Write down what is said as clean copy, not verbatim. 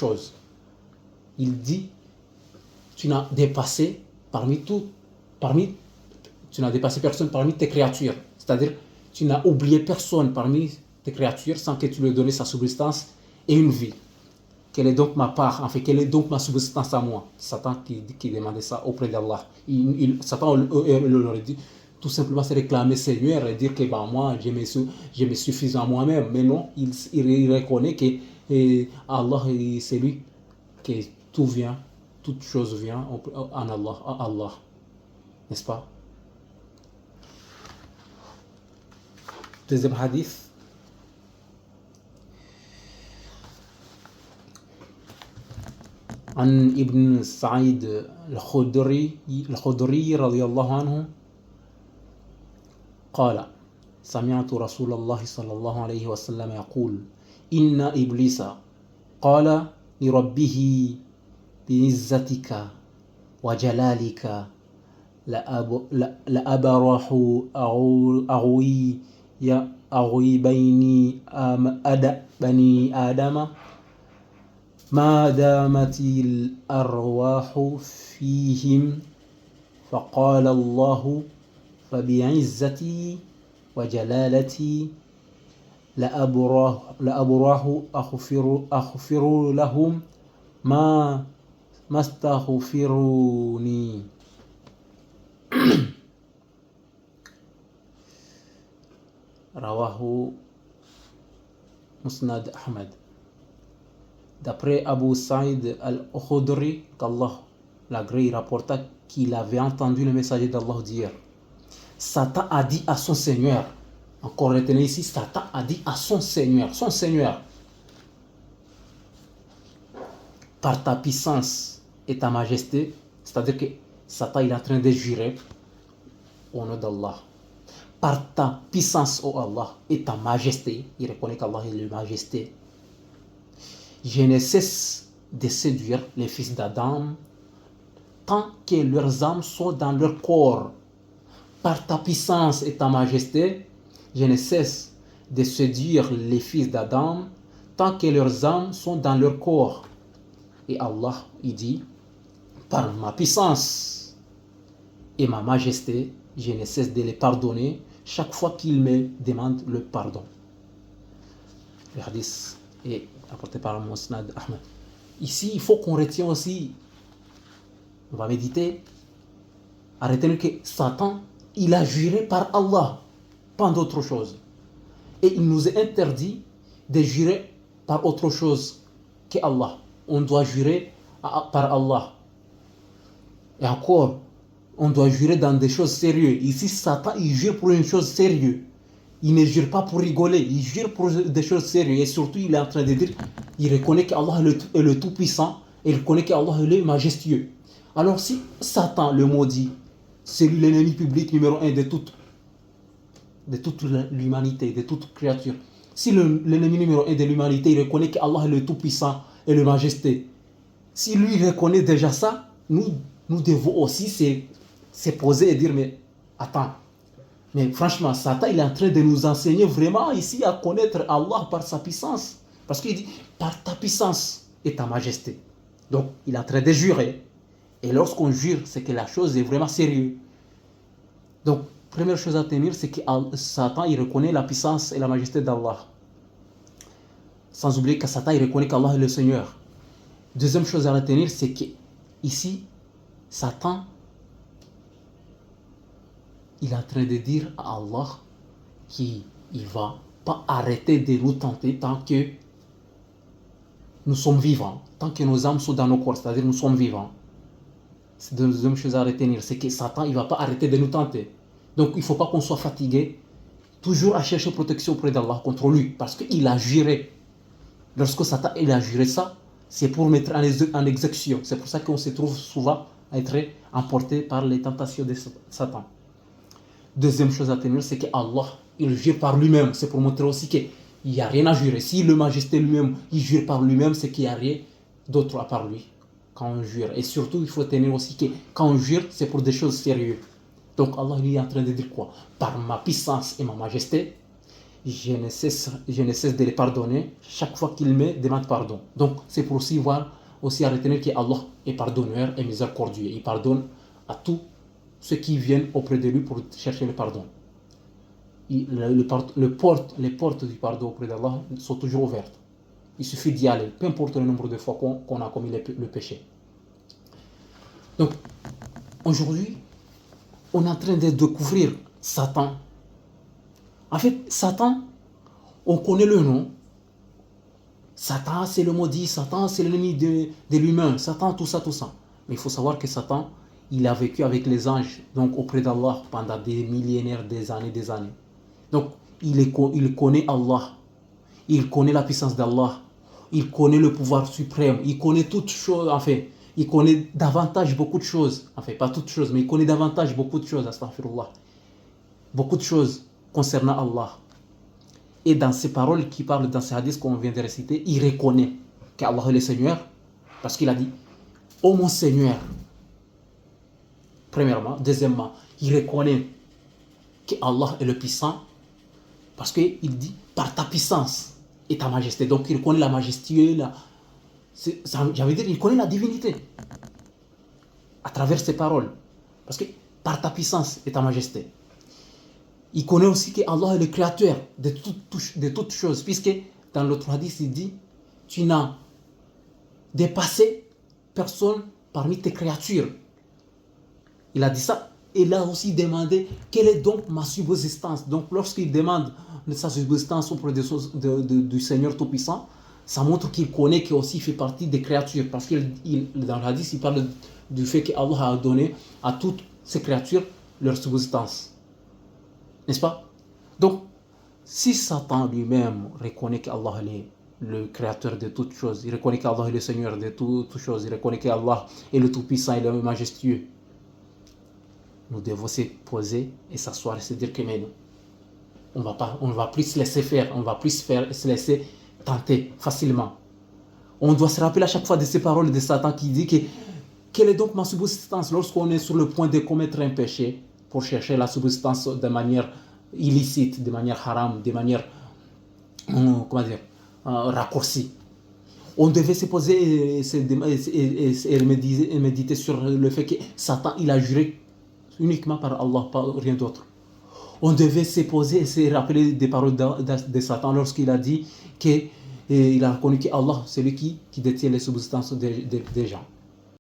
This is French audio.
chose. Il dit, tu n'as dépassé personne parmi tes créatures. C'est-à-dire, tu n'as oublié personne parmi tes créatures sans que tu lui donnes sa subsistance et une vie. Quelle est donc ma part, quelle est donc ma subsistance à moi? Satan qui demandait ça auprès d'Allah. Satan leur dit, tout simplement se réclamer Seigneur et dire que moi, je me suffis à moi-même. Mais non, il reconnaît que Allah, c'est lui que toute chose vient en Allah, à Allah. N'est-ce pas? Deuxième hadith. عن ابن سعيد الخدري رضي الله عنه قال سمعت رسول الله صلى الله عليه وسلم يقول إن إبليس قال لربه بعزتك وجلالك لأبرح أغوي بني آدم ما دامت الأرواح فيهم فقال الله فبعزتي وجلالتي لأبرح أغفر لهم ما استغفروني. Rawahu Musnad Ahmad. D'après Abu Saïd al-Khudri, qu'Allah l'agrée, il rapporta qu'il avait entendu le messager d'Allah dire, Satan a dit à son Seigneur, encore retenez ici, Satan a dit à son Seigneur, par ta puissance et ta majesté, c'est-à-dire que Satan il est en train de jurer au nom d'Allah. Par ta puissance, ô Allah, et ta majesté, il reconnaît qu'Allah est la majesté, je ne cesse de séduire les fils d'Adam tant que leurs âmes sont dans leur corps. Par ta puissance et ta majesté, je ne cesse de séduire les fils d'Adam tant que leurs âmes sont dans leur corps. Et Allah, il dit, par ma puissance et ma majesté, je ne cesse de les pardonner chaque fois qu'ils me demandent le pardon. Le hadith est apporté par Musnad Ahmad. Ici, il faut qu'on retienne aussi, on va méditer, à retenir que Satan, il a juré par Allah, pas d'autre chose. Et il nous est interdit de jurer par autre chose que Allah. On doit jurer par Allah. Et encore, on doit jurer dans des choses sérieuses. Ici, Satan, il jure pour une chose sérieuse. Il ne jure pas pour rigoler, il jure pour des choses sérieuses. Et surtout, il est en train de dire, il reconnaît qu'Allah est le Tout-Puissant, et il reconnaît qu'Allah est le Majestueux. Alors si Satan, le maudit, c'est lui l'ennemi public numéro 1 de toute l'humanité, de toute créature. Si l'ennemi numéro 1 de l'humanité, il reconnaît qu'Allah est le Tout-Puissant et le Majesté. Si lui reconnaît déjà ça, nous devons aussi se poser et dire, mais attends, mais franchement, Satan, il est en train de nous enseigner vraiment ici à connaître Allah par sa puissance. Parce qu'il dit, par ta puissance et ta majesté. Donc, il est en train de jurer. Et lorsqu'on jure, c'est que la chose est vraiment sérieuse. Donc, première chose à tenir, c'est que Satan, il reconnaît la puissance et la majesté d'Allah. Sans oublier que Satan, il reconnaît qu'Allah est le Seigneur. Deuxième chose à retenir, c'est que ici, Satan, il est en train de dire à Allah qu'il ne va pas arrêter de nous tenter tant que nous sommes vivants, tant que nos âmes sont dans nos corps, c'est-à-dire nous sommes vivants. C'est la deuxième chose à retenir, c'est que Satan, il ne va pas arrêter de nous tenter. Donc il ne faut pas qu'on soit fatigué, toujours à chercher protection auprès d'Allah contre lui, parce qu'il a juré. Lorsque Satan il a juré ça, c'est pour mettre en exécution. C'est pour ça qu'on se trouve souvent à être emporté par les tentations de Satan. Deuxième chose à tenir, c'est que Allah, il jure par lui-même. C'est pour montrer aussi qu'il n'y a rien à jurer. Si le Majesté lui-même, il jure par lui-même, c'est qu'il n'y a rien d'autre à part lui quand on jure. Et surtout, il faut tenir aussi que quand on jure, c'est pour des choses sérieuses. Donc Allah lui est en train de dire quoi? Par ma puissance et ma majesté, je ne cesse de les pardonner chaque fois qu'il me demande pardon. Donc, c'est pour aussi voir, aussi à retenir qu'Allah est pardonneur et miséricordieux. Il pardonne à tous ceux qui viennent auprès de lui pour chercher le pardon. Les portes du pardon auprès d'Allah sont toujours ouvertes. Il suffit d'y aller, peu importe le nombre de fois qu'on a commis le péché. Donc, aujourd'hui, on est en train de découvrir Satan. En fait, Satan, on connaît le nom. Satan, c'est le maudit. Satan, c'est l'ennemi de l'humain. Satan, tout ça. Mais il faut savoir que Satan, il a vécu avec les anges, donc auprès d'Allah, pendant des millénaires, des années. Donc, il connaît Allah. Il connaît la puissance d'Allah. Il connaît le pouvoir suprême. Il connaît toutes choses, en fait. Il connaît davantage beaucoup de choses. En fait, pas toutes choses, mais il connaît davantage beaucoup de choses, astaghfirullah. Beaucoup de choses concernant Allah. Et dans ces paroles qui parlent dans ces hadiths qu'on vient de réciter, il reconnaît qu'Allah est le Seigneur, parce qu'il a dit « Ô mon Seigneur ». Premièrement. Deuxièmement, il reconnaît qu'Allah est le puissant, parce qu'il dit « Par ta puissance et ta majesté ». Donc il connaît la majesté, j'avais dit, il connaît la divinité à travers ces paroles. Parce que par ta puissance et ta majesté. Il connaît aussi qu'Allah est le créateur de toutes choses, puisque dans l'autre hadith, il dit « Tu n'as dépassé personne parmi tes créatures ». Il a dit ça. Et il a aussi demandé « Quelle est donc ma subsistance ?» Donc lorsqu'il demande sa subsistance auprès du Seigneur Tout-Puissant, ça montre qu'il connaît qu'il aussi fait partie des créatures. Parce que dans le hadith, il parle du fait qu'Allah a donné à toutes ces créatures leur subsistance. N'est-ce pas? Donc, si Satan lui-même reconnaît qu'Allah est le créateur de toutes choses, il reconnaît qu'Allah est le Seigneur de toutes choses, il reconnaît qu'Allah est le Tout-Puissant et le Majestueux, nous devons se poser et s'asseoir et se dire que mais on ne va plus se laisser faire, on ne va plus se laisser tenter facilement. On doit se rappeler à chaque fois de ces paroles de Satan qui dit que quelle est donc ma subsistance lorsqu'on est sur le point de commettre un péché pour chercher la subsistance de manière illicite, de manière haram, de manière raccourcie. On devait se poser et méditer sur le fait que Satan il a juré uniquement par Allah, pas rien d'autre. On devait se poser et se rappeler des paroles de Satan lorsqu'il a dit qu'il a reconnu qu'Allah c'est lui qui détient les subsistances des gens.